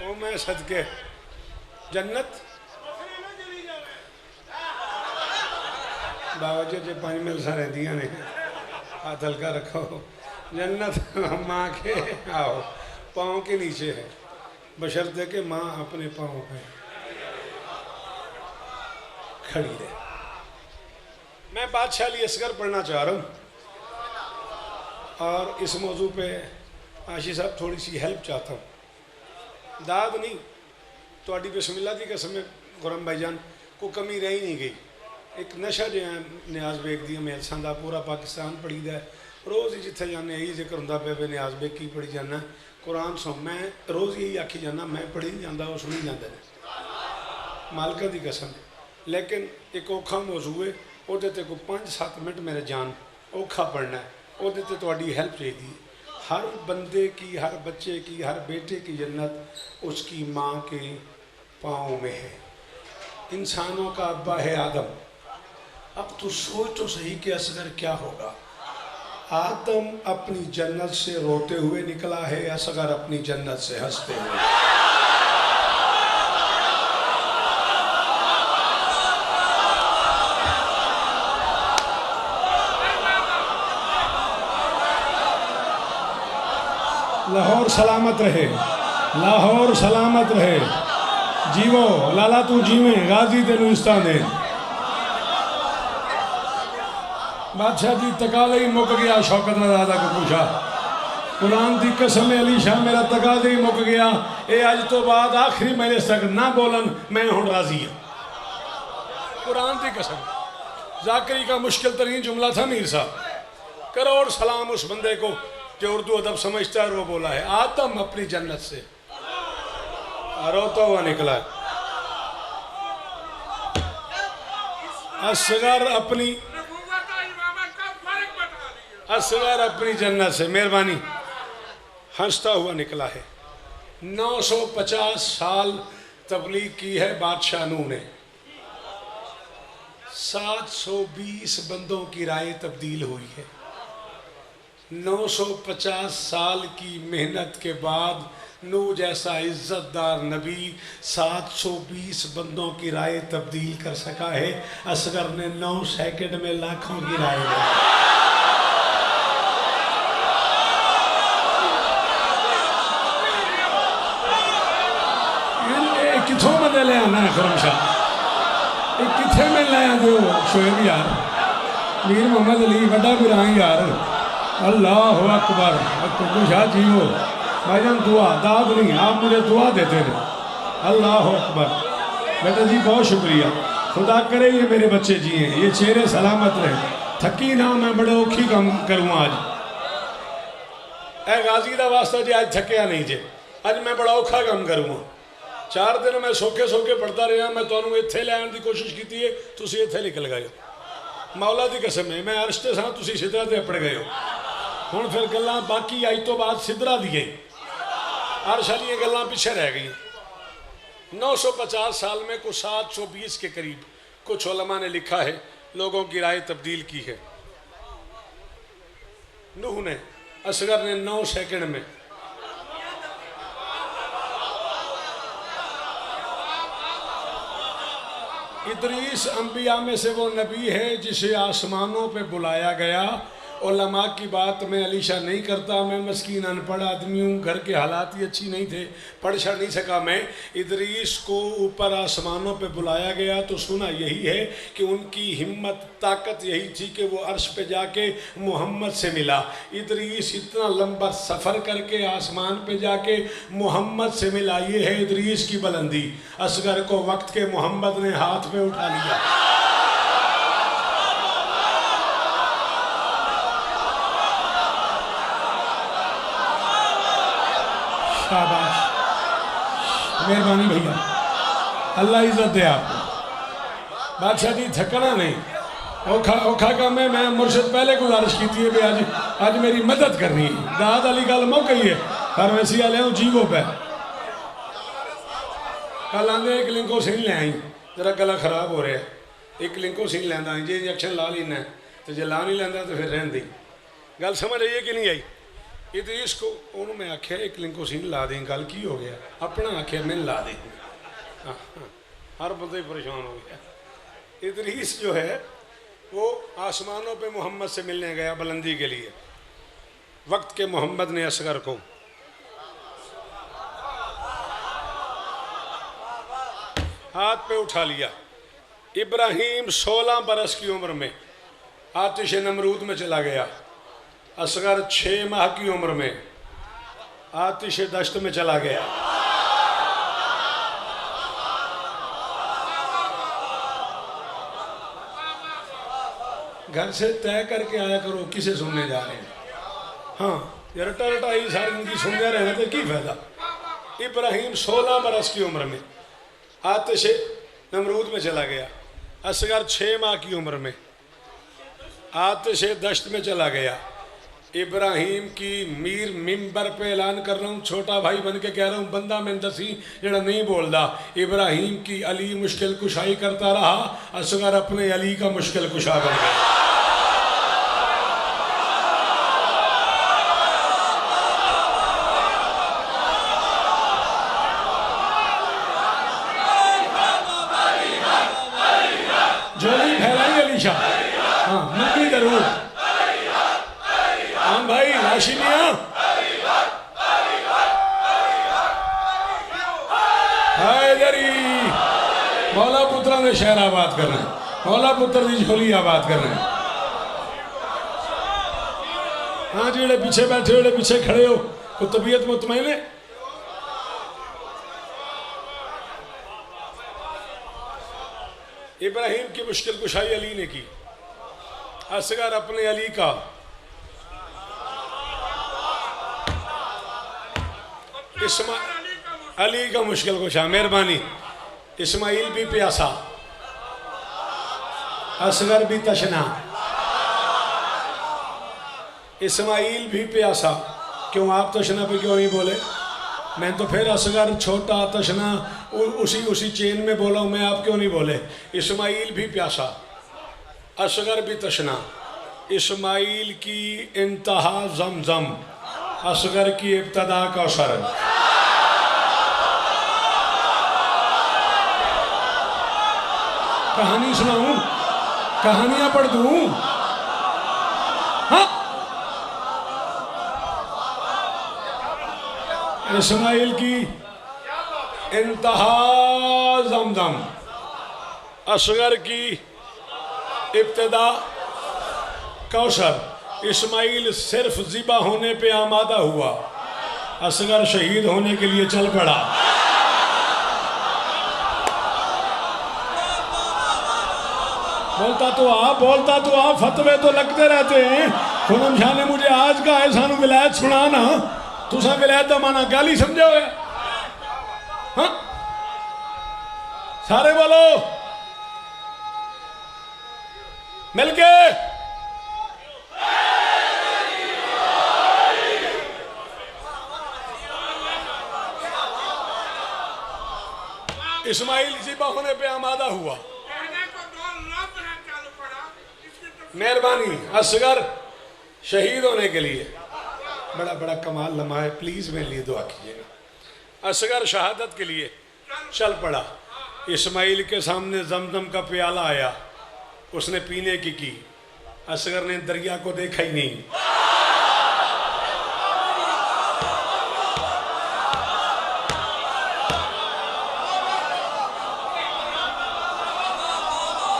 ओ मैं सदके जन्नत बाबा जी जो 5 मिलसा रहदियां ने हाथ हल्का रखो। जन्नत माँ के आओ पाँव के नीचे है बशर्ते के माँ अपने पाँव पे खड़ी रहे। मैं बादशाह अली असगर पढ़ना चाह रहा हूँ और इस मौजू पे आशी साहब थोड़ी सी हेल्प चाहता हूँ। दाद नहीं थोड़ी बिस्मिल्लाह की कसम है खुरम भाईजान को कमी रह ही नहीं गई। एक नशा जो है न्याज बेग दी मेलसा का पूरा पाकिस्तान पढ़ी दा रोज़ ही जिथे जाने यही जिक्र होंदा पे वे न्याज बेग की पढ़ी जाना कुरान सो मैं रोज़ यही आखी जाना मैं पढ़ी नहीं जाता वो सुनी जाते हैं मालका की कसम। लेकिन एक औखा मौजू है वो कोई 5-7 मिनट मेरे जान औखा पढ़ना है वो थोड़ी हेल्प चाहिए। हर बंदे की हर बच्चे की हर बेटे की जन्नत उसकी माँ के पाँव में है। इंसानों का अब्बा है आदम। अब तू सोच तो सही कि असगर क्या होगा। आदम अपनी जन्नत से रोते हुए निकला है असगर अपनी जन्नत से हंसते हुए। लाहौर सलामत रहे लाहौर सलामत रहे जीवो लाला तू जीवे गाजी तेन इस्ता दे। बादशाह जी तकाले ही मुक गया। शौकत रज़ा को पूछा कुरान की कसम अली शाह मेरा तकाले ही मुक गया। ये अज तो बाद आखिरी मेरे तक ना बोलन मैं हूँ राजी हाँ। कुरान की कसम जाकरी का मुश्किल तरीन जुमला था मीर साहब। करोड़ सलाम उस बंदे को जो उर्दू अदब समझता है। वो बोला है आदम अपनी जन्नत से रोता हुआ निकला है। असगर अपनी जन्नत से मेहरबानी हंसता हुआ निकला है। 950 साल तबलीग की है बादशाह नूह ने। 720 बंदों की राय तब्दील हुई है। 950 साल की मेहनत के बाद नूह जैसा इज्जतदार नबी 720 बंदों की राय तब्दील कर सका है। असगर ने 9 सेकंड में लाखों की राय दी। किथों बंदे ले आना है खुरम शाह किथे में लाया दो शोएब यार मीर मोहम्मद अली बड़ा बिरा यार। अल्लाह अकबर कुकू शाह जीवो भाईजान दुआ दाद नहीं आप मुझे दुआ देते थे। अल्लाह अकबर बेटा जी बहुत शुक्रिया। खुदा करे ये मेरे बच्चे जिए ये चेहरे सलामत रहे थकी ना मैं बड़े औखी काम करूँ आज। ए गाजी का वास्ता जी आज थकिया नहीं जे अज मैं बड़ा औखा काम करूँगा। 4 दिन मैं सौखे सौखे पढ़ता रहा। मैं तुम्हें इत्थे लैन की कोशिश की है तुम इत्थे निकल गए हो। मौला की कसम है मैं अर्श ते सां तुसीं सिदरा ते अपड़ गए हो। हुण फिर गल्लां बाकी अज तो बाद सिदरा दी अर्श वाली गल्लां पिछे रह गई। 950 साल में कुछ 720 के करीब कुछ उलमा ने लिखा है लोगों की राय तब्दील की है। नूह ने असगर ने 9 सेकंड में इदरीस अंबिया में से वो नबी है जिसे आसमानों पे बुलाया गया। उलमा की बात मैं अलीशा नहीं करता। मैं मस्कीन अनपढ़ आदमी हूँ घर के हालात ही अच्छी नहीं थे पढ़ छड़ नहीं सका मैं। इदरीस को ऊपर आसमानों पे बुलाया गया तो सुना यही है कि उनकी हिम्मत ताकत यही थी कि वो अर्श पे जाके मोहम्मद से मिला। इदरीस इतना लंबा सफ़र करके आसमान पे जाके मोहम्मद से मिला। ये है इदरीस की बुलंदी। असगर को वक्त के मोहम्मद ने हाथ में उठा लिया। शाबाश मेहरबानी भैया अल्लाह इज्जत दे आपको। बादशाह जी थकना नहीं औखा औखा काम है। मैं मुर्शिद पहले गुजारिश की थी भी आज मेरी मदद करनी है। दाद अली गल मौका ही है फार्मेसी वाले जीवो पे कल आंदे एक लिंको सीन ले आई जरा गला खराब हो रहा है एक लिंको सीन लैंदा जे इंजैक्शन ला लेना तो जे ला नहीं लैंदा तो फिर रहन दी। गल समझ आई है कि नहीं आई। इदरीस को उन्होंने आख्या एक लिंको सीन ला दें, गल की हो गया, अपना आख्या मैंने ला दें। हर बंदे परेशान हो गया। इदरीस जो है वो आसमानों पे मोहम्मद से मिलने गया बुलंदी के लिए। वक्त के मोहम्मद ने असगर को हाथ पे उठा लिया। इब्राहिम 16 बरस की उम्र में आतिश नमरूद में चला गया। असगर 6 माह की उम्र में आतिश दश्त में चला गया। घर से तय करके आया करो किसे सुनने जा रहे हैं। हाँ, ये रटा रटा ही सारी जिंदगी सुनते रहने तो की फायदा। इब्राहिम 16 बरस की उम्र में आतिश नमरूद में चला गया। असगर 6 माह की उम्र में आतिश दश्त में चला गया। इब्राहिम की मीर मिंबर पे ऐलान कर रहा हूँ, छोटा भाई बन के कह रहा हूँ, बंदा मैं दसी जड़ा नहीं बोलता। इब्राहिम की अली मुश्किल कुशाई करता रहा, असगर अपने अली का मुश्किल कुशा बन गया। जोली फैलाई अलीशा, हाँ मंगी जरूर। हाँ भाई राशि मियां, हैदरी मौला पुत्रा ने शहर आबाद कर रहे हैं, मौला पुत्र की झोली आबाद कर रहे हैं। हाँ जेड़े पीछे बैठे हो, पीछे खड़े हो, को तबीयत मुतमईन है। इब्राहिम की मुश्किल कुशाई अली ने की। असगर अपने अली का अली का मुश्किल कुशा, मेहरबानी। इस्माइल भी प्यासा, असगर भी तशना। इस्माइल भी प्यासा, क्यों आप तशना पे क्यों नहीं बोले? मैं तो फिर असगर छोटा तशना उसी चेन में बोला हूँ मैं, आप क्यों नहीं बोले? इस्माइल भी प्यासा, असगर भी तशना। इस्माइल की इंतहा जमजम, असगर की इब्तदा कौसर। कहानी सुनाऊं, कहानियां पढ़ दूं? हाँ, इस्माइल की इंतहा जमजम, असगर की इब्तदा कौसर। इस्माइल सिर्फ ज़िबा होने पे आमादा हुआ, असगर शहीद होने के लिए चल पड़ा। बोलता तो आप फतवे तो लगते रहते हैं। खुनम शाह ने मुझे आज का है सानू विलायत सुनाना, तुसा विलायत का माना गाली समझो। हाँ सारे बोलो मिलके, इस्माइल ज़िबा होने पे आमादा हुआ। मेहरबानी, असगर शहीद होने के लिए बड़ा बड़ा कमाल लम्हा है, प्लीज मेरे लिए दुआ कीजिएगा। असगर शहादत के लिए चल पड़ा। इस्माइल के सामने जमजम का प्याला आया, उसने पीने की। असगर ने दरिया को देखा ही नहीं।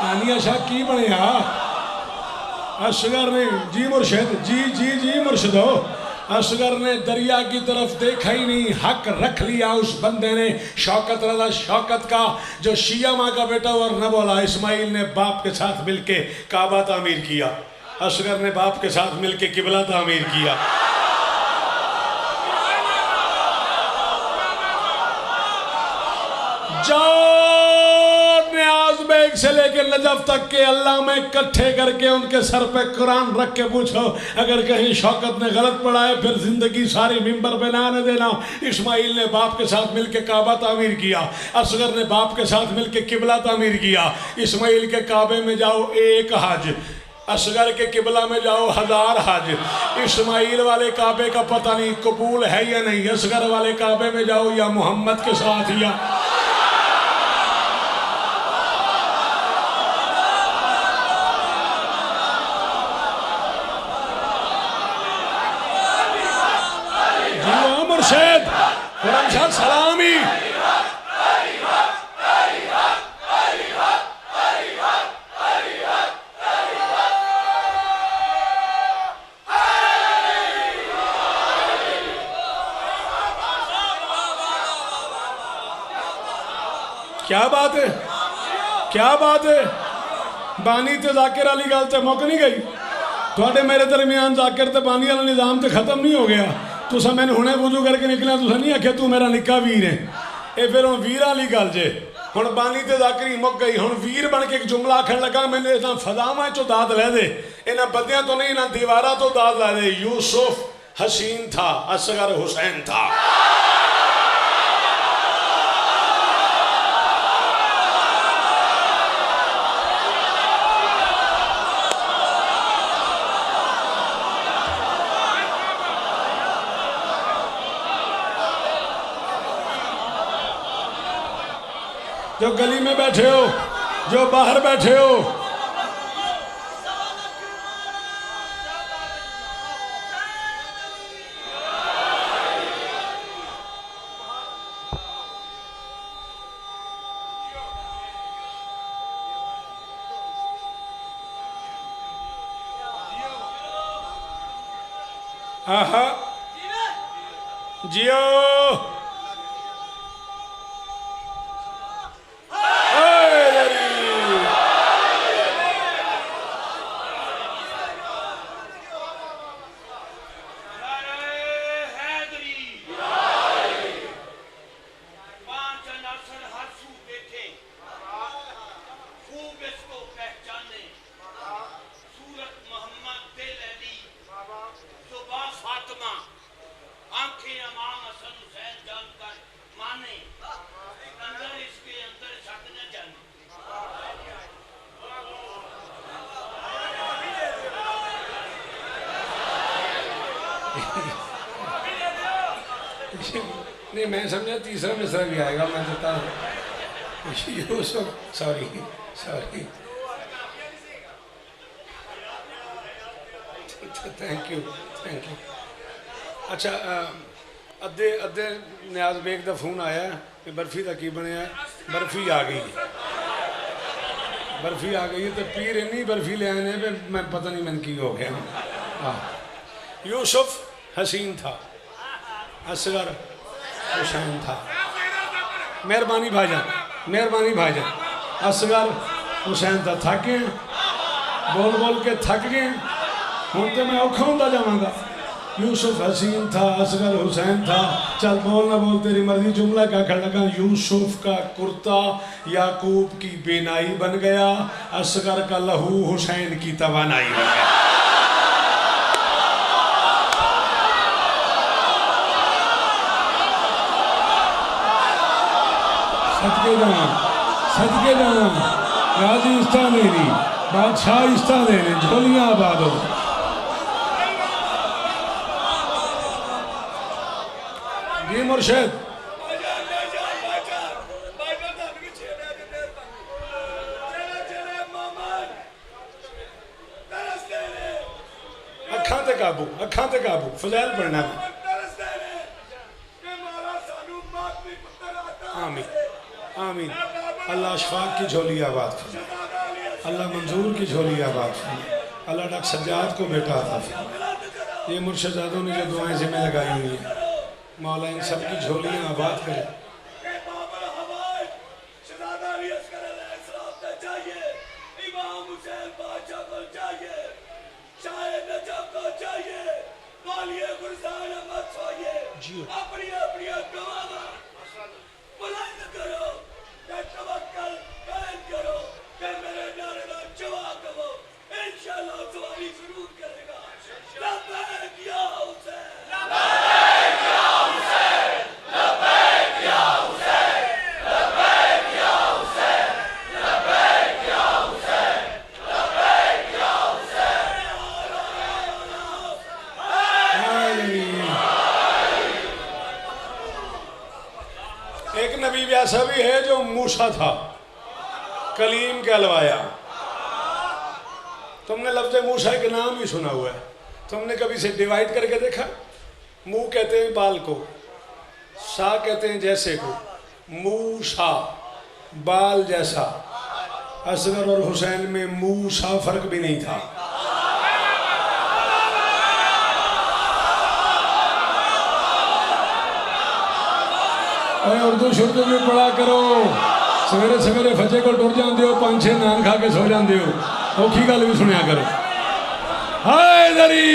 आनिया शाह की बनया? असगर ने जी मुर्शिद, जी मुर्शिदो, असगर ने दरिया की तरफ देखा ही नहीं। हक रख लिया उस बंदे ने, शौकत रजा शौकत का, जो शिया माँ का बेटा और न बोला। इस्माइल ने बाप के साथ मिलके काबा तामीर किया, असगर ने बाप के साथ मिलके किबला तामीर किया। न्याज बेग से लेकर नजफ तक के अल्लाह में इकट्ठे करके उनके सर पे कुरान रख के पूछो, अगर कहीं शौकत ने गलत पढ़ा है फिर जिंदगी सारी मिंबर पे ना आने देना। इस्माइल ने बाप के साथ मिलके काबा तामीर किया, असगर ने बाप के साथ मिलके किबला तामीर किया। इस्माइल के काबे में जाओ एक हज, असगर के किबला में जाओ 1000 हज। इस्माइल वाले काबे का पता नहीं कबूल है या नहीं, असगर वाले काबे में जाओ या मोहम्मद के साथ या मुर्शद खुरमशाह सलामी। क्या बात है, क्या बात है। बानी तो जाकिर वाली गल तो मुक नहीं गई, थोड़े मेरे दरमियान जाकिर तो बानी वाला निज़ाम तो खत्म नहीं हो गया। तुसा मैंने हुणे वुजू करके निकलिया, तुसा नहीं आख्या तू मेरा निक्का वीर है। ये फिर हम वीर वाली गल जे, हुण बानी तो जाकिरी मुक गई, हुण वीर बन के एक जुमला आखन लगा, मैंने इतना फजावां चो दाद लै दे, इन्हां बंदियां तो नहीं, इन्हां दीवारां तो दाद लै दे। यूसुफ हसीन था, असगर हुसैन था। जो गली में बैठे हो, जो बाहर बैठे हो, आहा जियो नहीं, मैं समझा तीसरा मिसरा भी आएगा, मैं देता sorry sorry thank you thank you. अच्छा अद्धे अद्धे न्याज बेग का फोन आया कि बर्फी का की बनया, बर्फी आ गई, बर्फी आ गई तो पीर इन्नी बर्फी ले आए ने मैं पता नहीं मैंने की हो गया। हाँ, यूसुफ हसीन था, असगर हुसैन था। मेहरबानी भाईजान, मेहरबानी भाईजान। असगर हुसैन था। थक गए, बोल बोल के थक गए, हूँ तो मैं औखा होता जावांगा। यूसुफ हसीन था, असगर हुसैन था। चल बोल ना बोल तेरी मर्जी, जुमला क्या कर लगा। यूसुफ का कुर्ता याकूब की बेनाई बन गया, असगर का लहू हुसैन की तवानाई बन गया। सदके जाना, सदके जाना, राजी इस्ता देनी, बादशाह इस्ता देने, झोलियाँ आबाद हो। जी मुर्शद, अखा ते काबू, अखा ते काबू, फजैल पढ़ना। आमीन आमीन। अल्लाह अशफाक की झोली आबाद फरमाए, अल्लाह मंजूर की झोली आबाद फरमाए, अल्लाह डॉक्टर सज्जाद को बेटा आता फरमाए। ये मुर्शदादों ने जो दुआएं जिम्मे लगाई हुई हैं, मौला इन सब की झोलियाँ आबाद करे। एक नबी ऐसा भी है जो मूसा था, कलीम कहलवाया। तुमने लफ्ज मूसा के नाम ही सुना हुआ है, तुमने कभी इसे डिवाइड करके देखा? मुंह कहते हैं बाल को, सा कहते हैं जैसे को, मूसा बाल जैसा। असगर और हुसैन में मूसा फर्क भी नहीं था। उर्दू शुर्दू भी पढ़ा करो, सवेरे सवेरे फजे को टुर जाते हो, 5-6 नान खा के सो जाते हो, औखी गल भी सुनिया करो। हाय दरी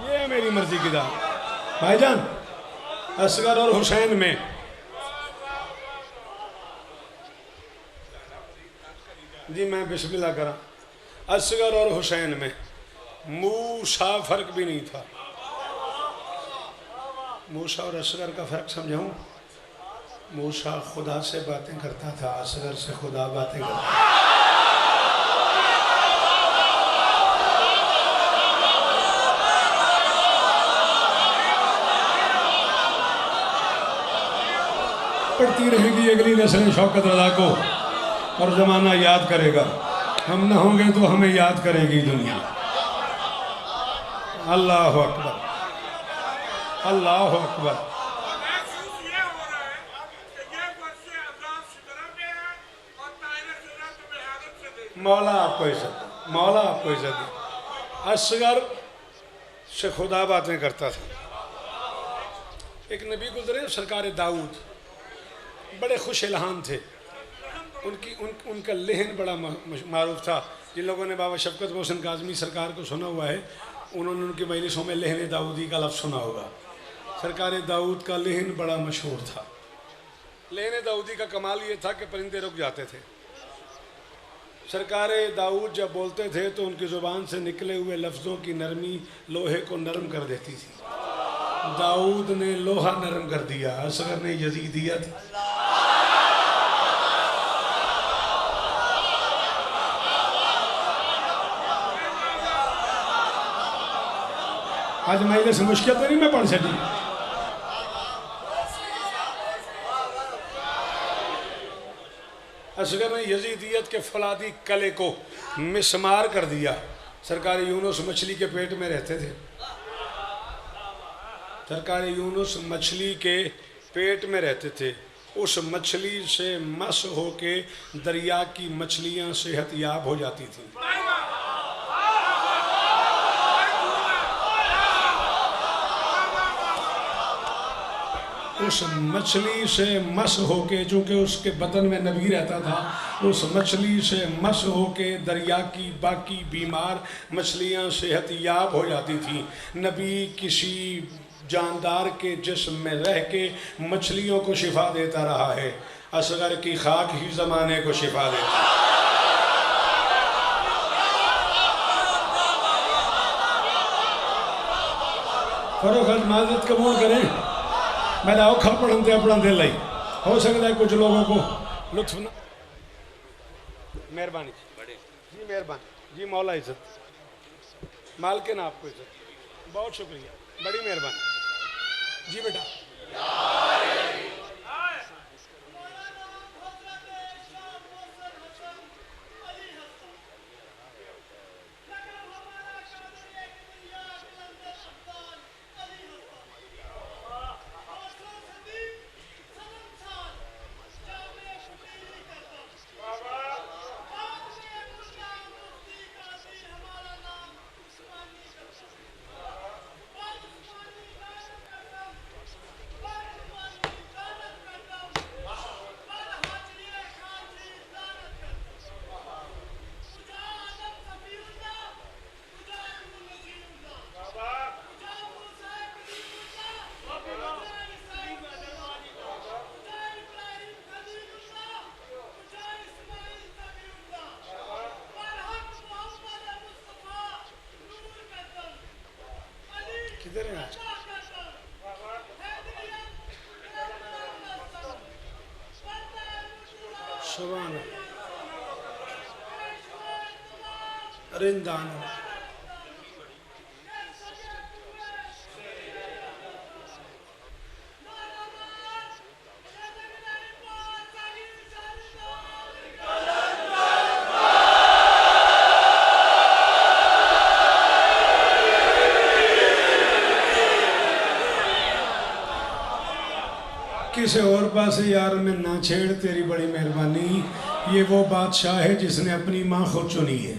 ये मेरी मर्जी की दाल भाईजान। असगर और हुसैन में जी मैं बिस्मिल्लाह करा, असगर और हुसैन में मूसा फर्क भी नहीं था। मूसा और असगर का फर्क समझाऊं? मूसा खुदा से बातें करता था, असगर से खुदा बातें करता था। पढ़ती रहेगी अगली नस्लें शौकत रज़ा को, और ज़माना याद करेगा। हम ना होंगे तो हमें याद करेगी दुनिया। अल्लाह अकबर, अल्लाह अकबर। मौला आपको इज्जत, मौला आपको इज्जत दे। असगर से खुदा बातें करता था। एक नबी गुजरे सरकार दाऊद, बड़े खुश इल्हाम थे। उनका लेहन बड़ा मारूफ था। जिन लोगों ने बाबा शफकत मोहसिन काज़मी सरकार को सुना हुआ है, उन्होंने उनकी मजलिसों में लेहन दाऊदी का लफ्ज़ सुना होगा। सरकार दाऊद का लेहन बड़ा मशहूर था। लेहन दाऊदी का कमाल ये था कि परिंदे रुक जाते थे। सरकार दाऊद जब बोलते थे तो उनकी ज़ुबान से निकले हुए लफ्ज़ों की नरमी लोहे को नरम कर देती थी। दाऊद ने लोहा नरम कर दिया, असगर ने यजीदियत। आज महिला से मुश्किल तो नहीं मैं पढ़ सकी। असगर ने यजीदियत के फौलादी कले को मिसमार कर दिया। सरकार यूनुस मछली के पेट में रहते थे। सरकार यूनुस मछली के पेट में रहते थे। उस मछली से मस होके दरिया की मछलियां सेहत याब हो जाती थी। उस मछली से मस होके, चूँकि उसके बदन में नबी रहता था, उस मछली से मस होके दरिया की बाकी बीमार मछलियां सेहत याब हो जाती थी। नबी किसी जानदार के जिस्म में रह के मछलियों को शिफा देता रहा है। असगर की खाक ही ज़माने को शिफा देती। फरोख्त माजत कबूल करें। मेरा औखा पढ़ते अपना दिल ही हो सकता है कुछ लोगों को लुत्फ न। मेहरबानी जी, मेहरबानी जी, मौला इज्जत, मालकिन आपको इज्जत, बहुत शुक्रिया, बड़ी मेहरबानी जी बेटा। किधर है आज? सुभान रिंदान किसी और पास यार में ना छेड़, तेरी बड़ी मेहरबानी। ये वो बादशाह है जिसने अपनी माँ खुद चुनी है।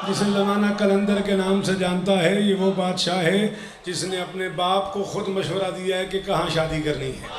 जिसे ज़माना कलंदर के नाम से जानता है, ये वो बादशाह है जिसने अपने बाप को खुद मशवरा दिया है कि कहाँ शादी करनी है।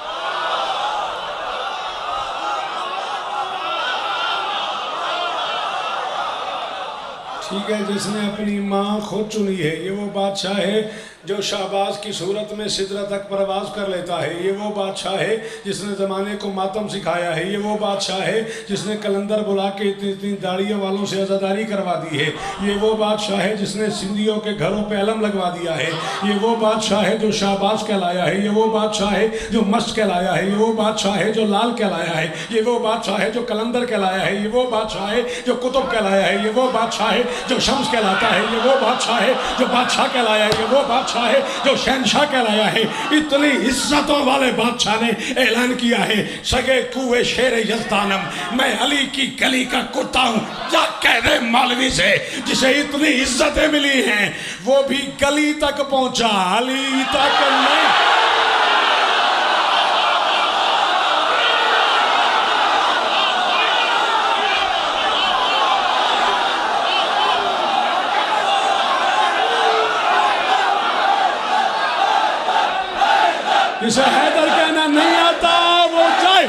ठीक है, जिसने अपनी माँ खुद चुनी है। ये वो बादशाह है जो शहबाज की सूरत में सिदरा तक परवाज कर लेता है। ये वो बादशाह है जिसने ज़माने को मातम सिखाया है। ये वो बादशाह है जिसने कलंदर बुला के इतनी इतनी दाढ़ियों वालों से आज़ादारी करवा दी है। ये वो बादशाह है जिसने सिंधियों के घरों पे अलम लगवा दिया है। ये वो बादशाह है जो शहबाज कहलाया है। ये वो बादशाह है जो मस्त कहलाया है। ये वो बादशाह है जो लाल कहलाया है। ये वो बादशाह है जो कलंदर कहलाया है। ये वो बादशाह है जो कुतुब कहलाया है। ये वो बादशाह है जो शम्स कहलाता है। ये वो बादशाह है जो बादशाह कहलाया है। ये वो बादशाह है जो शहनशाह कहलाया है। इतनी इज्जतों वाले बादशाह ने ऐलान किया है, सगे कुए शेर यज़दानम, मैं अली की गली का कुत्ता हूँ। जा कह दे मौलवी से जिसे इतनी इज्जतें मिली हैं वो भी गली तक पहुंचा, अली तक नहीं। जिसे हैदर कहना नहीं आता वो जाए।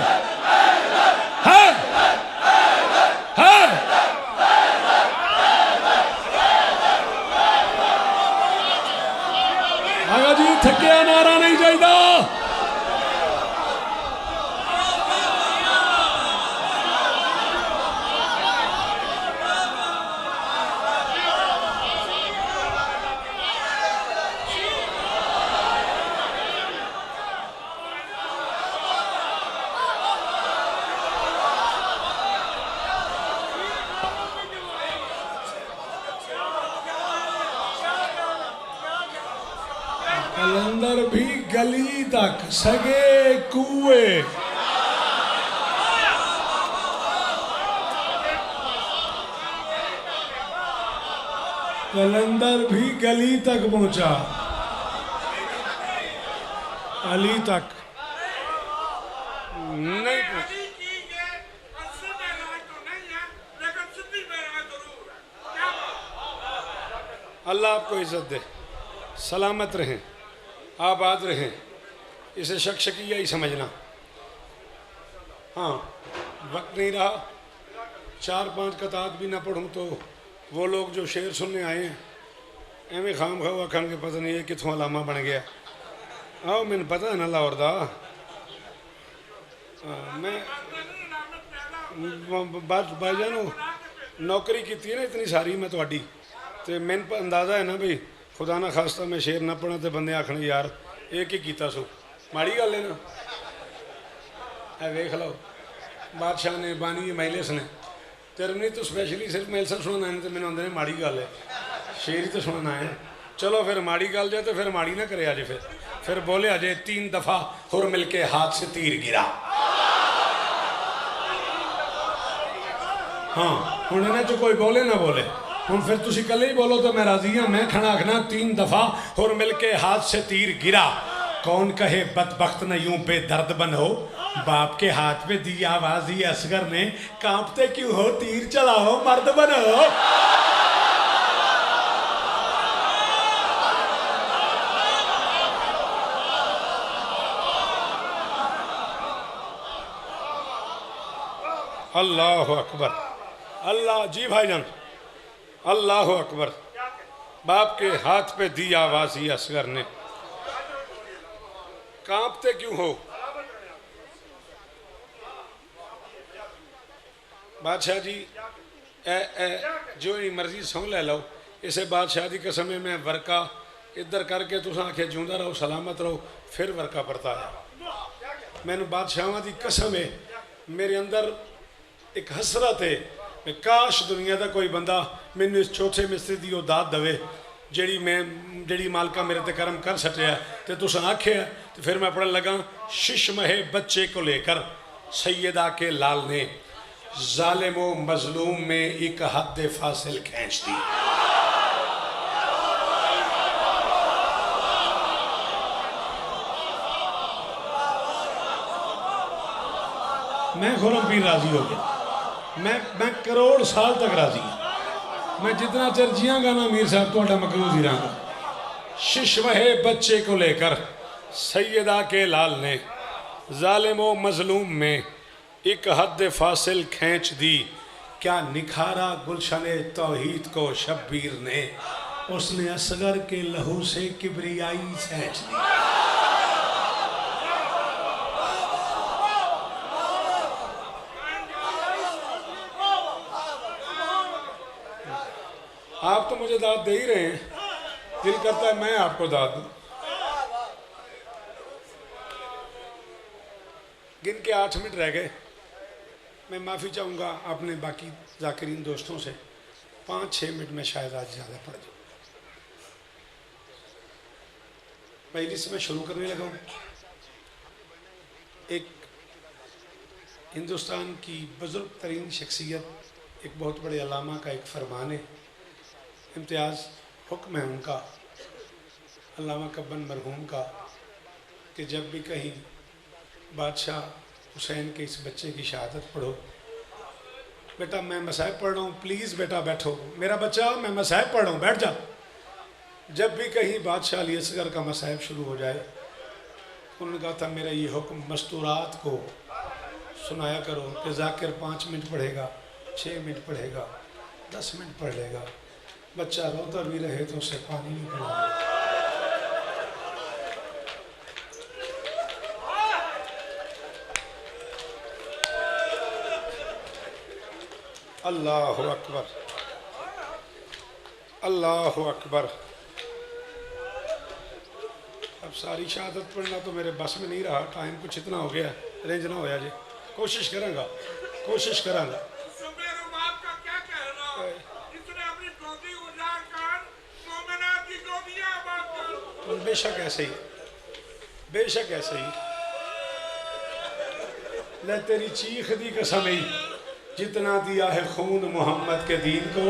है आगा जी थकिया नारा नहीं चाहिए। कलंदर भी गली तक, सगे कुए। कलंदर भी गली तक पहुंचा, अली तक नहीं पहुंचा। अल्लाह आपको इज्जत दे, सलामत रहें, आबाद रहें। इसे शक्शकिया ही समझना। हाँ, वक्त नहीं रहा, 4-5 कतात भी ना पढ़ूँ तो वो लोग जो शेर सुनने आए हैं एवं खाम खाओ आखन के पता नहीं है कितों अलामा बन गया। आओ मैंने पता है ना लाहौर दा। मैं भाईजान नौकरी की है ना इतनी सारी मैं थोड़ी, तो मैंने अंदाज़ा है ना भाई खुदा ना खास्ता मैं शेर ना पढ़ा तो बंदे आखन यार ये की कीता सो, माड़ी गल है ना। है वेख लो बादशाह ने बानी महिलेस ने तेरे नहीं तो स्पैशली सिर्फ मेल सब सुनाना है तो मैंने आंदे माड़ी गल है, शेर ही तो सुनाना है। चलो फिर माड़ी गल जाए तो फिर माड़ी ना करे अजे। फिर बोले अजे 3 दफ़ा हुर मिल के हाथ से तीर गिरा। हाँ हूँ इन्हें जो कोई बोले ना बोले, हूँ फिर तुसी कल ही बोलो तो मैं राजी हाँ। मैं खड़ा आखना 3 दफ़ा हुर मिल के हाथ से तीर गिरा। कौन कहे बदबख्त न यूं बेदर्द बनो, बाप के हाथ पे दी आवाज़ी असगर ने, कांपते क्यों हो तीर चलाओ मर्द बनो। अल्लाह अकबर। अल्लाह जी भाईजान, अल्लाह अकबर। बाप के हाथ पे दी आवाज़ी असगर ने, कांपते क्यों हो। बादशाह जी जो ही मर्जी सौ ले लो, इसे बादशाह की कसम है। मैं वर्का इधर करके तुस आखे जिंदा रहो सलामत रहो, फिर वर्का पड़ता है। मैंने बादशाह की कसम है, मेरे अंदर एक हसरत है, मैं काश दुनिया का कोई बंदा मैनू इस चौथे मिस्त्री की वो दात दवे जी मालका मेरे ते कर्म कर सटिया। तो तुस आखे तो फिर मैं पढ़न लगा, शिश महे बच्चे को लेकर सैयदा के लाल ने, जालिमो मजलूम में एक हद फासिल खींच दी। मैं खुरम पीर राजी हो गया। मैं करोड़ साल तक राजी हूँ। मैं जितना चर जियांगा ना मीर साहब थोड़ा मकरूज ही रहूँगा। शिशवहे बच्चे को लेकर सैयदा के लाल ने जालिम व मजलूम में एक हद फासिल खींच दी। क्या निखारा गुलशन तौहीद को शब्बीर ने, उसने असगर के लहू से किबरियाई छेंच दी। आप तो मुझे दाद दे ही रहे हैं, दिल करता है मैं आपको दाद दूं। गिन के 8 मिनट रह गए। मैं माफ़ी चाहूँगा अपने बाकी जाकिरीन दोस्तों से, 5-6 मिनट में शायद आज ज़्यादा पड़ जाऊँ। मजलिस में शुरू करने लगा हूँ। एक हिंदुस्तान की बुजुर्ग तरीन शख्सियत, एक बहुत बड़े अल्लामा का एक फरमान है, इम्तियाज़ हुक्म है उनका, अल्लामा कब्बन मरहूम का, कि जब भी कहीं बादशाह हुसैन के इस बच्चे की शहादत पढ़ो, बेटा मैं मसाइब पढ़ रहा हूँ, प्लीज़ बेटा बैठो, मेरा बच्चा मैं मसाइब पढ़ रहा हूँ, बैठ जा। जब भी कहीं बादशाह अली असगर का मसाइब शुरू हो जाए, उन्होंने कहा था मेरा ये हुक्म मस्तूरात को सुनाया करो कि जाकिर 5 मिनट पढ़ेगा, 6 मिनट पढ़ेगा, 10 मिनट पढ़ लेगा, बच्चा रोता भी रहे तो उसे पानी नहीं पिलाना। अल्लाहु अकबर, अल्लाहु अकबर। अब सारी शहादत पढ़ना तो मेरे बस में नहीं रहा, टाइम कुछ इतना हो गया, रेंज ना होया जी। कोशिश करूँगा, कोशिश करांगा। बेशक ऐसे ही, बेशक ऐसे ही। ले तेरी चीख दी कसम ही, जितना दिया है खून मोहम्मद के दीन को,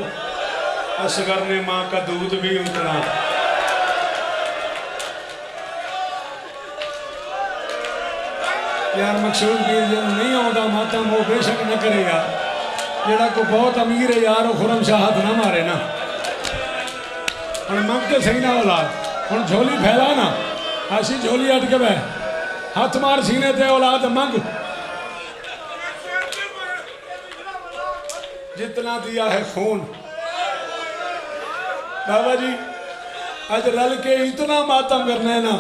असगर ने माँ का दूध भी उतना। यार मकसूद पीर जो नहीं आता मातम वो बेशक न करे यार, जेड़ा को बहुत अमीर है यार वो खुरम शाह हाथ ना मारे ना। हम मंगते सही ना औलाद, हम झोली फैला ना, ऐसी झोली अटक बह, हाथ मार सीने ते औलाद मंग। जितना दिया है खून बाबा जी, अज रल के इतना मातम करना है ना,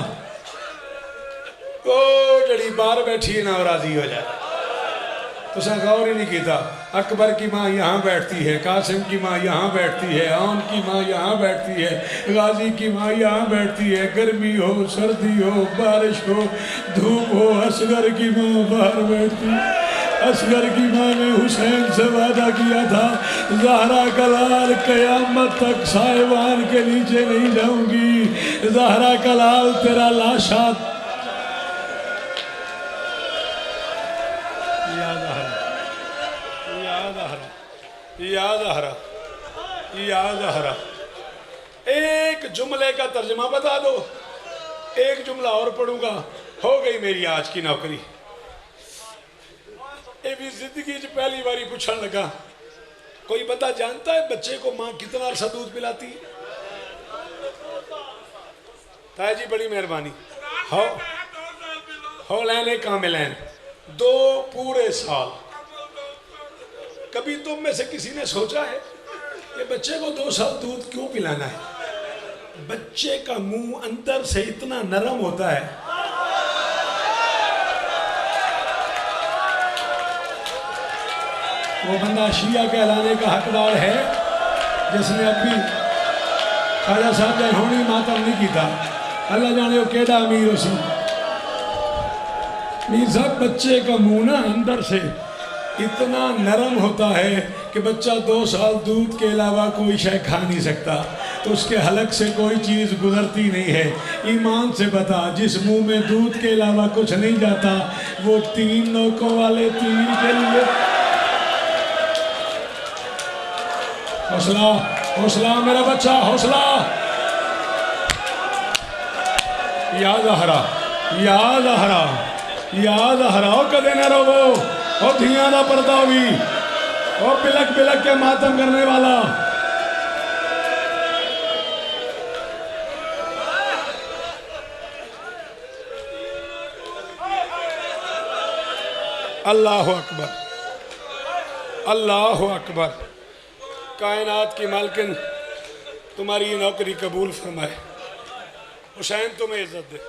ओ जड़ी बाहर बैठी है ना राजी हो जाए। तो गौर ही नहीं किया, अकबर की माँ यहाँ बैठती है, कासिम की माँ यहाँ बैठती है, आम की माँ यहाँ बैठती है, गाजी की माँ यहाँ बैठती है, गर्मी हो सर्दी हो बारिश हो धूप हो, असगर की माँ बाहर बैठती है। असगर की माँ ने हुसैन से वादा किया था, ज़हरा का लाल क़यामत तक साहिबान के नीचे नहीं जाऊंगी, ज़हरा का लाल तेरा लाशा। याद आ रहा, याद आ रहा, याद आ रहा, याद आ रहा। एक जुमले का तर्जमा बता दो, एक जुमला और पढ़ूंगा, हो गई मेरी आज की नौकरी। ये भी जिंदगी च पहली बारी पूछन लगा, कोई बंदा जानता है बच्चे को माँ कितना अरसा दूध पिलाती? ताया जी बड़ी मेहरबानी। हो लैन कामिल हैं 2 पूरे साल। कभी तुम में से किसी ने सोचा है कि बच्चे को 2 साल दूध क्यों पिलाना है? बच्चे का मुंह अंदर से इतना नरम होता है, वो बंदा शिया कहलाने का हकदार है जिसने अभी ख्वाजा साहब ने होनी मातम नहीं किया। अल्लाह जाने वो केड़ा अमीर उसी। मीर साहब बच्चे का मुंह ना अंदर से इतना नरम होता है कि बच्चा 2 साल दूध के अलावा कोई शय खा नहीं सकता, तो उसके हलक से कोई चीज़ गुजरती नहीं है। ईमान से बता, जिस मुंह में दूध के अलावा कुछ नहीं जाता वो 3 नोकों वाले तीर के लिए। हौसला, हौसला मेरा बच्चा, हौसला। याद आ रहा, याद आ रहा, याद आ रहा, कदे न रहो। और धियां दा पर्दा भी, और बिलक बिलक के मातम करने वाला। अल्लाह अकबर, अल्लाह अकबर। कायनात की मालकिन तुम्हारी ये नौकरी कबूल फरमाए। हुसैन तुम्हें इज्जत दे।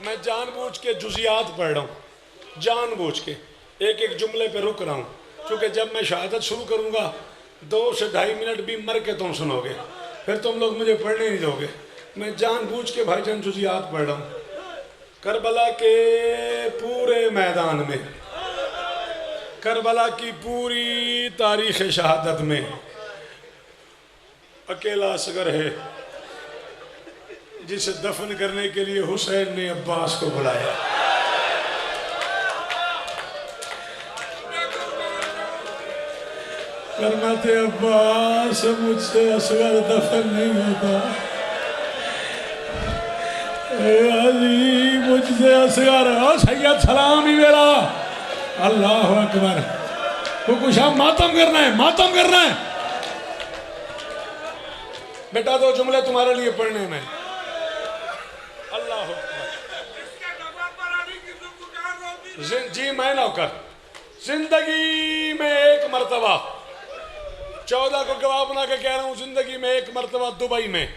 मैं जानबूझ के जुजियात पढ़ रहा हूँ, जानबूझ के एक एक जुमले पे रुक रहा हूँ, क्योंकि जब मैं शहादत शुरू करूँगा 2 से 2.5 मिनट भी मर के तुम सुनोगे, फिर तुम लोग मुझे पढ़ने नहीं दोगे। मैं जानबूझ के भाईजान जुजियात पढ़ रहा हूँ। करबला के पूरे मैदान में, करबला की पूरी तारीख़ शहादत में अकेला असगर है जिसे दफन करने के लिए हुसैन ने अब्बास को बुलाया। करमते अब्बास, मुझसे असगर दफन नहीं होता। अली मुझसे असगर, सैयद सलाम ही मेरा। अल्लाह अकबर। तो कुछ आप मातम करना है, मातम करना है। बेटा 2 जुमले तुम्हारे लिए पढ़ने में। अल्लाह अकबर। जी मैं नौकर, जिंदगी में एक मरतबा, 14 को गवाह बना के कह रहा हूँ, जिंदगी में एक मरतबा दुबई में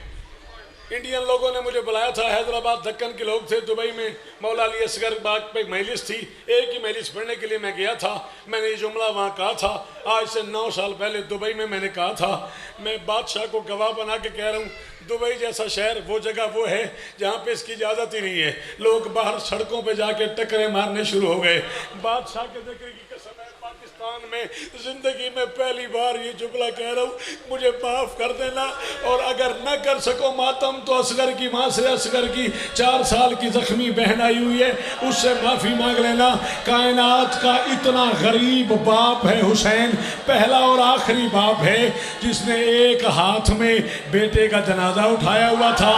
इंडियन लोगों ने मुझे बुलाया था। हैदराबाद दक्कन के लोग थे, दुबई में मौला अली असगर बाग पे मजलिस थी, एक ही मजलिस पढ़ने के लिए मैं गया था। मैंने ये जुमला वहाँ कहा था, आज से 9 साल पहले दुबई में मैंने कहा था। मैं बादशाह को गवाह बना के कह रहा हूँ, दुबई जैसा शहर, वो जगह वो है जहाँ पे इसकी इजाज़त ही नहीं है। लोग बाहर सड़कों पे जाके टकरे मारने शुरू हो गए। बादशाह के जिक्र की कसम है, पाकिस्तान में ज़िंदगी में पहली बार ये जुमला कह रहा हूँ, मुझे माफ़ कर देना। और अगर न कर सको मातम तो असगर की माँ से, असगर की 4 साल की ज़ख्मी बहन आई हुई है, उससे माफ़ी मांग लेना। कायनात का इतना गरीब बाप है हुसैन, पहला और आखिरी बाप है जिसने एक हाथ में बेटे का जनाजा उठाया हुआ था,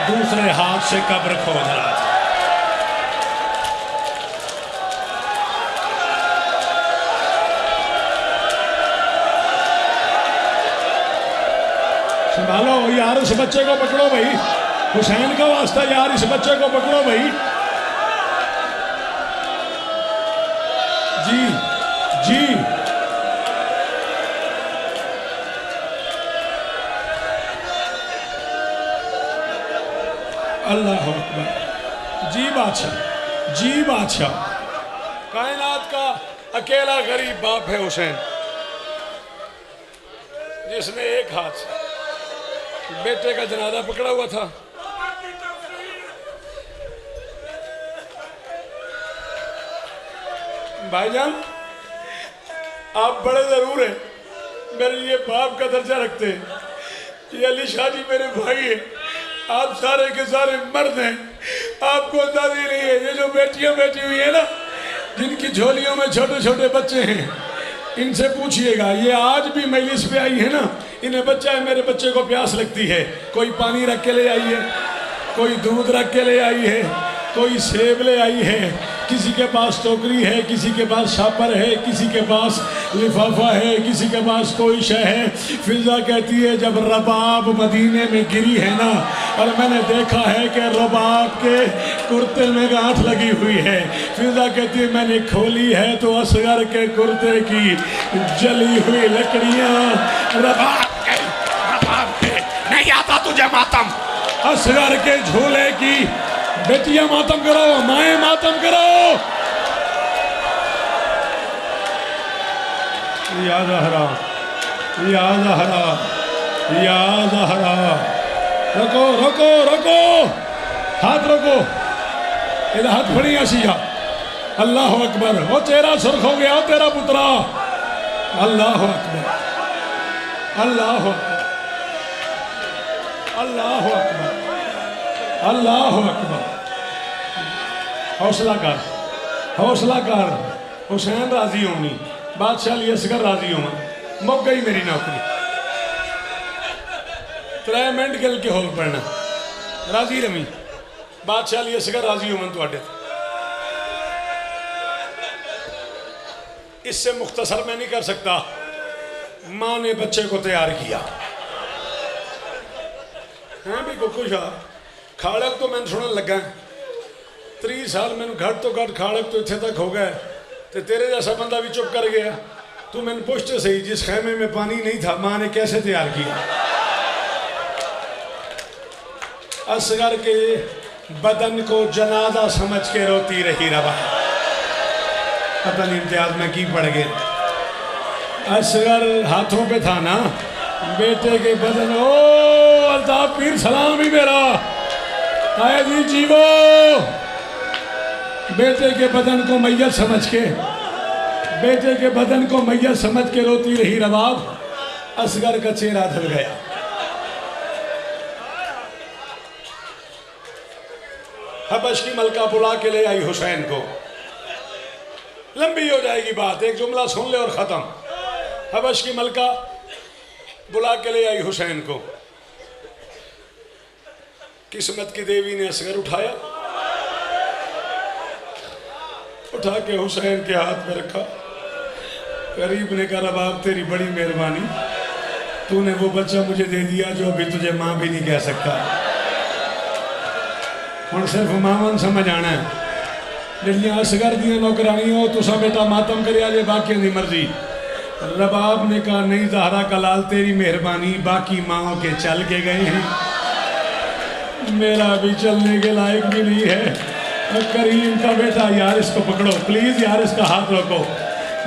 दूसरे हाथ से कब्र खोद रहा था। संभालो यार, इस बच्चे को पकड़ो भाई, हुसैन का वास्ता यार, इस बच्चे को पकड़ो भाई। जी जी अल्लाह अकबर। जी बादशाह, जी बादशाह। कायनात का अकेला गरीब बाप है हुसैन, जिसने एक हाथ से बेटे का जनाजा पकड़ा हुआ था। भाईजान आप बड़े जरूर हैं, मेरे लिए बाप का दर्जा रखते हैं। ये अली शाह जी मेरे भाई हैं, आप सारे के सारे मर्द हैं। आपको अंदाजा ही नहीं है, ये जो बेटियां बैठी हुई है ना, जिनकी झोलियों में छोटे छोटे बच्चे हैं, इनसे पूछिएगा, ये आज भी मजलिस पे आई है ना, इन्हें बच्चा है, मेरे बच्चे को प्यास लगती है, कोई पानी रख के ले आई है, कोई दूध रख के ले आई है, कोई सेब ले आई है, किसी के पास टोकरी है, किसी के पास शापर है, किसी के पास लिफाफा है, किसी के पास कोई शय है। फिजा कहती है जब रबाब मदीने में गिरी है ना, और मैंने देखा है कि रबाब के कुर्ते में गांठ लगी हुई है, फिजा कहती है मैंने खोली है तो असगर के कुर्ते की जली हुई लकड़ियाँ रबाब के नहीं आता तुझे मातम, असगर के झोले की बेटियां मातम करो, माए मातम करो। या ज़हरा, या ज़हरा, या ज़हरा। रुको रुको रुको, हाथ रोको, इधर हाथ फड़ी आशिया। अल्लाह अकबर। वो चेहरा सुर्ख हो गया, तेरा पुत्रा। अल्लाह अकबर, अल्लाह अकबर, अल्लाह अकबर, अल्लाह अकबर। हौसला कर, हौसला कर। हुसैन राजी होनी, बादशाह अली असगर राजी हो, मुक गई मेरी नौकरी। 3 मिनट गल के होल पढ़ना, राजी रमी, बादशाह अली असगर राजी हो। इससे मुख्तसर मैं नहीं कर सकता। माँ ने बच्चे को तैयार किया है भी कुछ खाड़क तो मैंने सुनने लगा 30 साल मैंने घट तो घट खाड़क तो इतने तक हो गए तो तेरे जैसा बंदा भी चुप कर गया। तू मैंने पूछते सही जिस खेमे में पानी नहीं था माँ ने कैसे तैयार किया। असगर के बदन को जनाजा समझ के रोती रही रवा। पता नहीं इम्तियाज में की पड़ गए। असगर हाथों पे था ना बेटे के बदन। ओ अल्ताफ पीर सलाम ही मेरा आया जी जीवो। बेटे के बदन को मैयत समझ के बेटे के बदन को मैयत समझ के रोती रही रबाब। असगर का चेहरा ढल गया। हबश की मलका बुला के ले आई हुसैन को। लंबी हो जाएगी बात, एक जुमला सुन ले और खत्म। हबश की मलका बुला के ले आई हुसैन को। किस्मत की देवी ने असगर उठाया, उठा के हुसैन के हाथ में रखा। गरीब ने कहा रबाब तेरी बड़ी मेहरबानी, तूने वो बच्चा मुझे दे दिया जो अभी तुझे माँ भी नहीं कह सकता। हम सिर्फ मावन समझ आना है। जड़ियाँ असगर दियाँ नौकरानियों तुसा बेटा मातम करे आजे बाकियों की मर्जी। रबाब ने कहा नहीं ज़हरा का लाल तेरी मेहरबानी, बाकी माओ के चल के गए हैं, मेरा भी चलने के लायक भी नहीं है। करीम का बेटा यार इसको पकड़ो प्लीज़ यार, इसका हाथ रखो।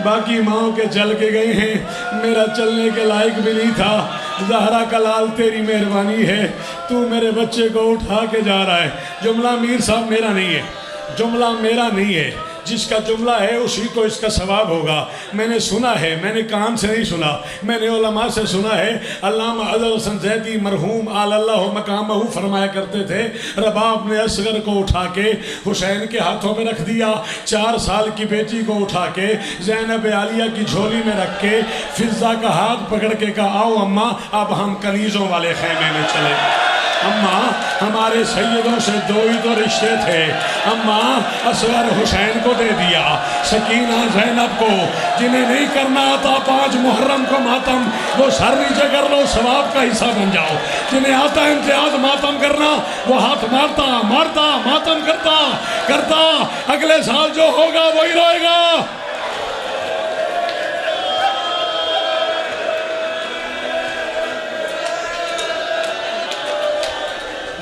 बाकी माओ के चल के गए हैं, मेरा चलने के लायक भी नहीं था। ज़हरा का लाल तेरी मेहरबानी है, तू मेरे बच्चे को उठा के जा रहा है। जुमला मीर साहब मेरा नहीं है, जुमला मेरा नहीं है। जिसका जुमला है उसी को इसका सवाब होगा। मैंने सुना है, मैंने कान से नहीं सुना, मैंने उलमा से सुना है। अल्लामा अज़हर हसन ज़ैदी मरहूम आलल्लाहु मकामहू फरमाया करते थे रबाब ने असगर को उठा के हुसैन के हाथों में रख दिया। 4 साल की बेटी को उठा के ज़ैनब आलिया की झोली में रख के फिज़ा का हाथ पकड़ के कहा आओ अम्मा अब हम कनीज़ों वाले खेमे में चले। अम्मा हमारे सैयदों से 2 ही तो रिश्ते थे। अम्मा असगर हुसैन को दे दिया, सकीना ज़ैनब को। जिन्हें नहीं करना आता 5 मुहर्रम को मातम, वो सर नीचे कर लो सवाब का हिस्सा बन जाओ। जिन्हें आता है इम्तियाज मातम करना, वो हाथ मारता मारता मातम करता करता अगले साल जो होगा वही रहेगा।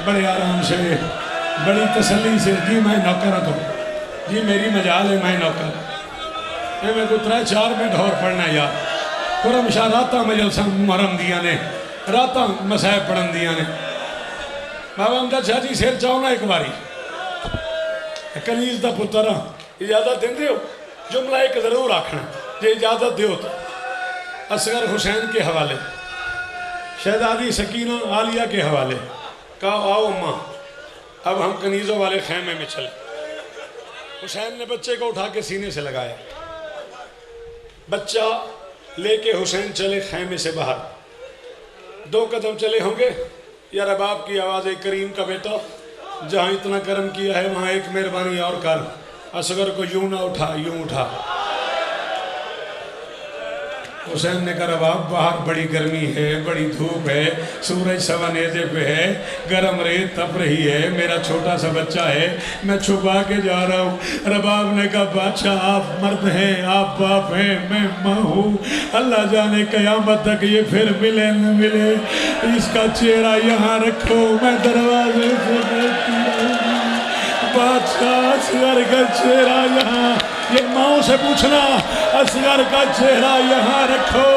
बड़े आराम से बड़ी तसल्ली से जी मैं नौकर तो जी मेरी मजाल है मैं नौकर है। मैं को 3-4 मिनट और पढ़ना यार। खुरम शाह राता मजलसा मुहर्रम दिया ने राता मसायब पढ़न दिया ने। बाबा अमजद शाह जी सिर चाहो ना एक बारी कनीज का पुत्र इजाजत देंदे हो। जुमला एक जरूर आखना जे इजाजत दो तो। असगर हुसैन के हवाले, शहजादी सकीना आलिया के हवाले कहा आओ अम्मा अब हम कनीज़ों वाले खेमे में चले। हुसैन ने बच्चे को उठा के सीने से लगाया। बच्चा लेके हुसैन चले खेमे से बाहर। 2 कदम चले होंगे या रबाब की आवाज़ करीम का बेटा जहाँ इतना कर्म किया है वहाँ एक मेहरबानी और कर। असगर को यूं ना उठा यूं उठा। हुसैन ने कहा रबाब बाहर बड़ी गर्मी है, बड़ी धूप है, सूरज सवा नेज़े पे है, गर्म रेत तप रही है, मेरा छोटा सा बच्चा है, मैं छुपा के जा रहा हूँ। रबाब ने कहा बादशाह आप मर्द हैं, आप बाप हैं, मैं माँ हूँ। अल्लाह जाने क़यामत तक ये फिर मिले न मिले। इसका चेहरा यहाँ रखो, मैं दरवाजे से देखती रहूँगी। बादशाह असगर का चेहरा यहाँ, ये माओ से पूछना असगर का चेहरा यहाँ रखो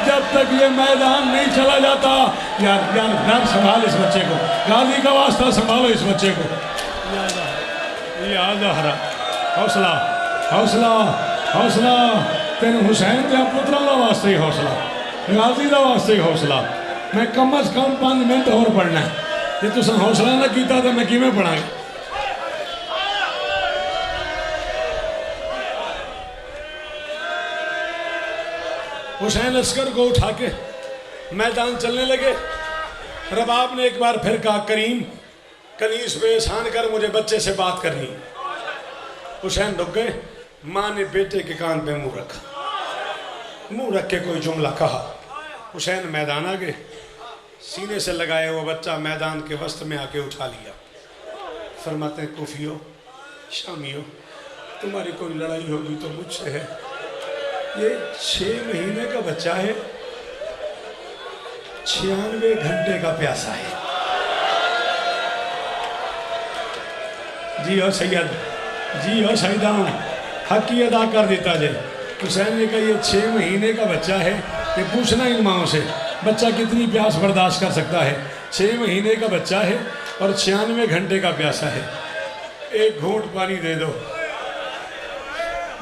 जब तक ये मैदान नहीं चला जाता। यार यार यार संभाल इस बच्चे को, गाजी का वास्ता संभालो इस बच्चे को। याद हरा हौसला हौसला हौसला तेन हुसैन के पुत्रों का वास्ते ही हौसला, गाजी का वास्ते ही हौसला। मैं कम अज कम 5 मिनट और पढ़ना है। जे तुम हौसला ना किया तो मैं किमें पढ़ांगा। हुसैन असगर को उठा के मैदान चलने लगे। रबाब ने एक बार फिर कहा करीम कनीज पे एहसान कर, मुझे बच्चे से बात करनी। हुसैन रुक गए। माँ ने बेटे के कान पे मुंह रखा। मुंह रख के कोई जुमला कहा। हुसैन मैदान आ गए, सीने से लगाए वो बच्चा मैदान के वस्त्र में आके उठा लिया। फरमाते हैं कुफियो शामियो, तुम्हारी कोई लड़ाई होगी तो मुझसे है। ये 6 महीने का बच्चा है, 96 घंटे का प्यासा है। जी और सैयद, जी और सईदाऊं, हक की अदा कर देता जाए। हुसैन ने कहा ये 6 महीने का बच्चा है, ये पूछना इन माओं से बच्चा कितनी प्यास बर्दाश्त कर सकता है। 6 महीने का बच्चा है और 96 घंटे का प्यासा है। एक घूंट पानी दे दो।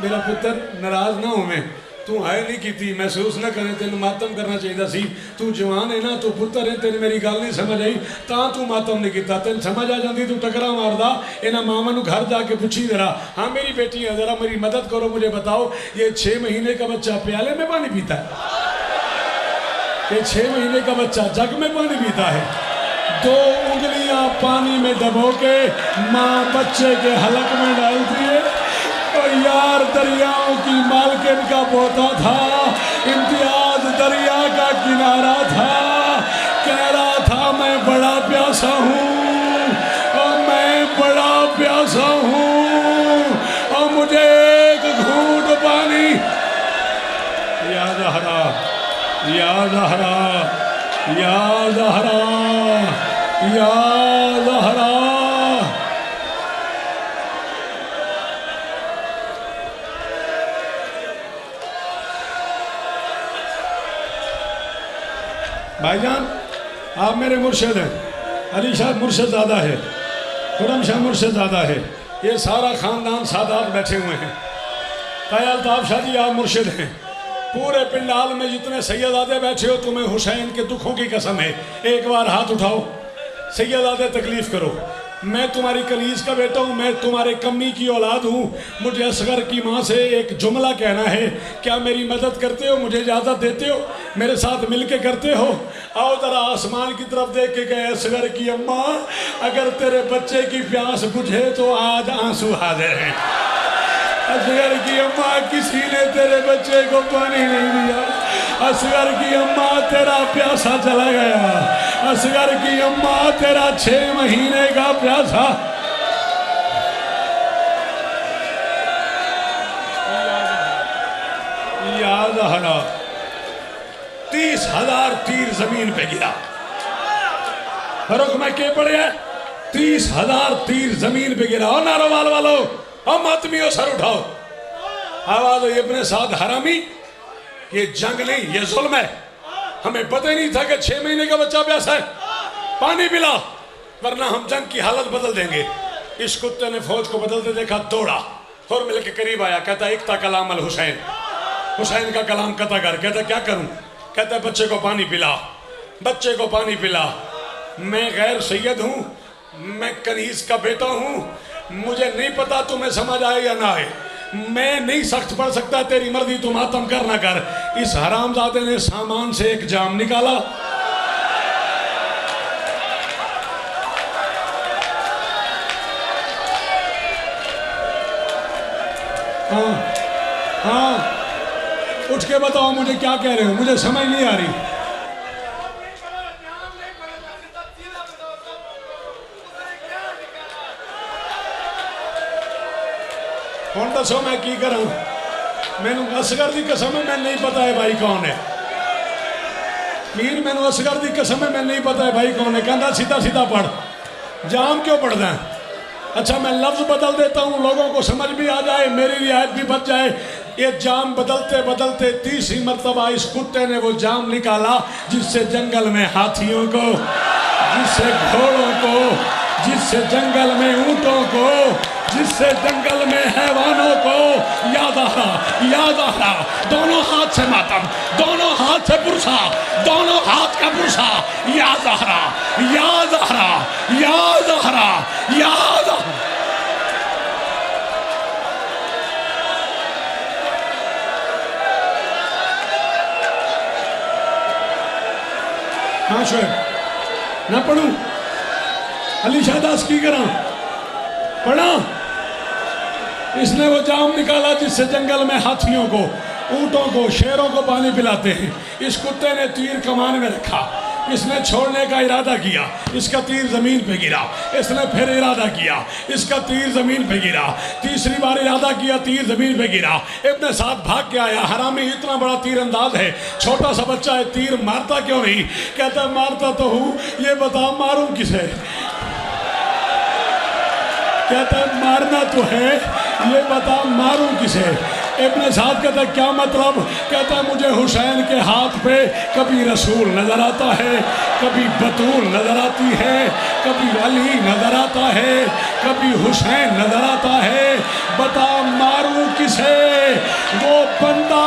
मेरा पुत्र नाराज ना हो, मैं तू है नहीं की महसूस ना करे, तेन मातम करना चाहिए सी। तू जवान है ना, तू पुत्र है, तेन मेरी गल नहीं समझ आई ता तू मातम नहीं किया। तेन समझ आ जाती तू टकरा मारदा। इन्होंने मामा नू घर जाके पूछी जरा, हाँ मेरी बेटी है, जरा मेरी मदद करो, मुझे बताओ ये 6 महीने का बच्चा प्याले में पानी पीता है? ये 6 महीने का बच्चा जग में पानी पीता है। 2 उंगलियां पानी में दबो के माँ बच्चे के हलक में डालती है। और यार दरियाओं की मालकिन का पोता था, इम्तियाज दरिया का किनारा था, कह रहा था मैं बड़ा प्यासा हूँ और मैं बड़ा प्यासा हूँ और मुझे एक घूंट पानी। या ज़हरा, या ज़हरा, या ज़हरा, या ज़हरा। भाईजान आप मेरे मुर्शिद हैं, अली शाह मुर्शिदज़ादा है, खुरम शाह मुर्शिदज़ादा है, ये सारा ख़ानदान सादात बैठे हुए हैं। ताया अल्ताफ़ शाह जी आप मुर्शिद हैं। पूरे पिंडाल में जितने सैयदादे बैठे हो, तुम्हें हुसैन के दुखों की कसम है, एक बार हाथ उठाओ। सैयदादे तकलीफ़ करो, मैं तुम्हारी कलीज का बेटा हूँ, मैं तुम्हारे कम्मी की औलाद हूँ। मुझे असगर की माँ से एक जुमला कहना है, क्या मेरी मदद करते हो? मुझे इजाज़त देते हो? मेरे साथ मिलके करते हो? आओ ज़रा आसमान की तरफ देख के कहे, असगर की अम्मा अगर तेरे बच्चे की प्यास बुझे तो आज आंसू हाजिर हैं। असगर की अम्मा किसी ने तेरे बच्चे को पानी नहीं दिया, असगर की अम्मा तेरा प्यासा चला गया, असगर की अम्मा तेरा 6 महीने का प्यासा। याद हरा 30,000 तीर जमीन पे गिरा। फरुख में के पड़े 30,000 तीर जमीन पे गिरा। और नारोवाल वालों, हम आदमियों सर उठाओ, आवाज हो, अपने साथ हरामी, ये जंग नहीं ये जुल्म है। हमें पता ही नहीं था कि 6 महीने का बच्चा प्यासा है, पानी पिला वरना हम जंग की हालत बदल देंगे। इस कुत्ते ने फौज को बदलते देखा, दौड़ा और मिलके करीब आया, कहता इक्ता कलाम अल हुसैन, हुसैन का कलाम कता कर। कहता क्या करूं? कहता बच्चे को पानी पिला, बच्चे को पानी पिला। मैं गैर सैयद हूं, मैं कनीज का बेटा हूं, मुझे नहीं पता तुम्हें समझ आए या ना आए, मैं नहीं सख्त पड़ सकता, तेरी मर्जी, तुम मातम कर ना कर। इस हरामजादे ने सामान से एक जाम निकाला, हाँ हाँ उठ के बताओ मुझे क्या कह रहे हो, मुझे समझ नहीं आ रही। ਹੁਣ ਦੱਸੋ मैं की करूं? मैनू असगर की कसम है, मैं नहीं पता है भाई कौन है। मीर मैनू असगर की कसम है, मैं नहीं पता है भाई कौन है। कहता सीधा सीधा पढ़, जाम क्यों पढ़ता है? अच्छा मैं लफ्ज़ बदल देता हूँ, लोगों को समझ भी आ जाए, मेरी रियायत भी बच जाए। ये जाम बदलते बदलते 30वीं मरतबा इस कुत्ते ने वो जाम निकाला जिससे जंगल में हाथियों को, जिससे घोड़ों को, जिससे जंगल में ऊँटों को, जिससे जंगल में हैवानों को याद आ रहा। दोनों हाथ से मातम, दोनों हाथ से पुरसा, दोनों हाथ का पुरसा। याद आ रहा, याद आ रहा, याद आ रहा, याद आ रहा। हाँ शोएब ना पढ़ूं, अली शाहदास की करा पढ़ा। इसने वो जाम निकाला जिससे जंगल में हाथियों को, ऊँटों को शेरों को पानी पिलाते हैं। इस कुत्ते ने तीर कमान में रखा, इसने छोड़ने का इरादा किया, इसका तीर ज़मीन पे गिरा, इसने फिर इरादा किया, इसका तीर ज़मीन पे गिरा, तीसरी बार इरादा किया, तीर ज़मीन पे गिरा। इब्ने साथ भाग के आया, हरामी इतना बड़ा तीर अंदाज है, छोटा सा बच्चा है, तीर मारता क्यों नहीं? कहता मारता तो हूँ, ये बता मारूं किसे? कहता मारना तो है, ये बता मारूं किसे? इब्ने साद कहता क्या मतलब? कहता मुझे हुसैन के हाथ पे कभी रसूल नजर आता है, कभी बतूल नजर आती है, कभी अली नजर आता है, कभी हुसैन नजर आता है, बता मारूं किसे? वो बंदा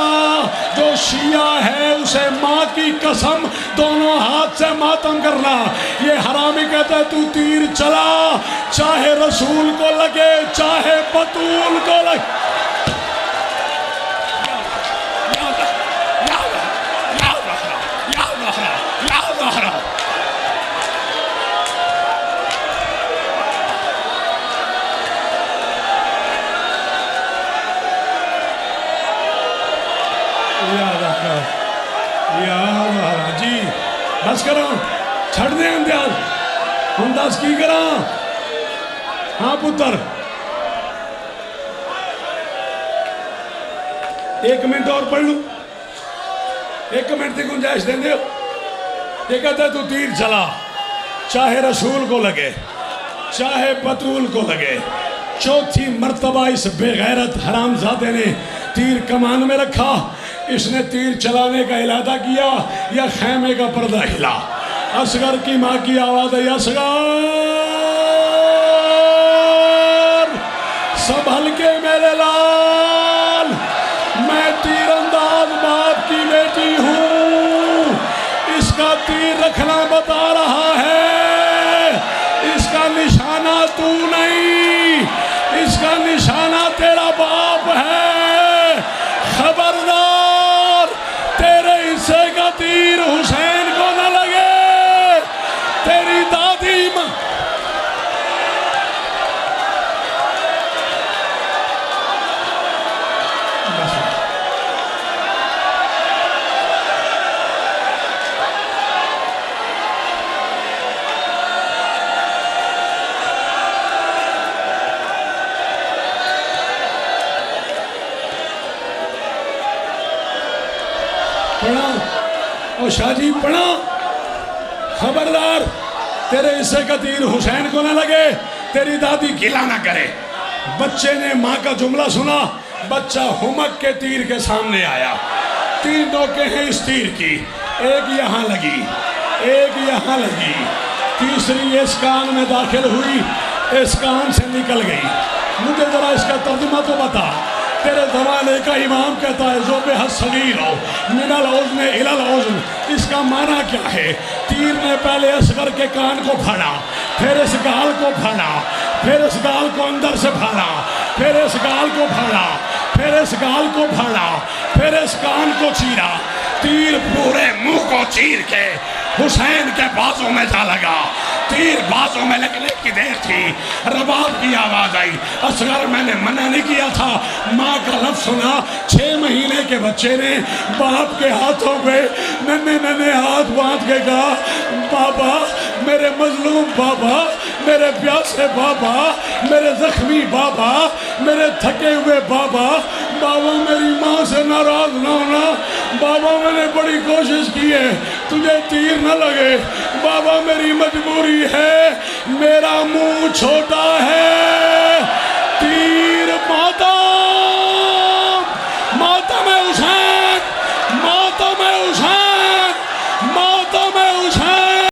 जो शिया है उसे माँ की कसम दोनों हाथ से मातम करना। ये हरामी कहता है तू तीर चला, चाहे रसूल को लगे चाहे बतूल को लगे। जी बस करो, छड़ दे इम्तियाज, हम दस की करा? हाँ पुत्र, 1 मिनट और पढ़ लू, 1 मिनट की गुंजाइश दे दो। ये कहता है तू तीर चला, चाहे रसूल को लगे चाहे बतूल को लगे। चौथी मर्तबा इस बेगैरत हरामजादे ने तीर कमान में रखा, इसने तीर चलाने का इरादा किया या खैमे का पर्दा हिला। असगर की माँ की आवाज है, असगर संभल के मेरे लाल, मैं तीरंदाज बाप की बेटी हूँ, इसका तीर रखना बता रहा है, इसका निशाना तू नहीं, इसका निशाना तेरा बाप है। खबरदार तेरे हिस्से का तीर हुसैन को न लगे। तेरी दादी माँ पढ़ा और शाहजी पढ़ा, खबरदार तेरे हिस्से का तीर हुसैन को न लगे, तेरी दादी गिला ना करे। बच्चे ने माँ का जुमला सुना, बच्चा हुमक के तीर के सामने आया। 3 नोकें हैं इस तीर की, एक यहाँ लगी, एक यहाँ लगी, तीसरी इस कान में दाखिल हुई, इस कान से निकल गई। मुझे जरा इसका तर्जुमा तो बता। तेरे ज़माने का इमाम कहता है जो बेहद सगीर हो मिनल औज़न इलल औज़न, इसका माना क्या है? तीर ने पहले असगर के कान को फाड़ा, फिर इस गाल को फाड़ा, फिर इस गाल को अंदर से फाड़ा, फिर इस गाल को फाड़ा, फिर इस गाल को फाड़ा, फिर इस कान को चीरा। तीर पूरे मुंह को चीर के हुसैन के बाजों में जा लगा। तीर बाजों में लगने की देर थी, रबाब की आवाज आई। असगर मैंने मना नहीं किया था, माँ का लफ्ज सुना। 6 महीने के बच्चे ने बाप के हाथों पे नन्हे नन्हे हाथ बांध के कहा, बाबा मेरे मजलूम बाबा, मेरे प्यासे बाबा, मेरे जख्मी बाबा, मेरे थके हुए बाबा, बाबा मेरी माँ से नाराज ना होना, बाबा मैंने बड़ी कोशिश की है तुझे तीर न लगे, बाबा मेरी मजबूरी है, मेरा मुंह छोटा है,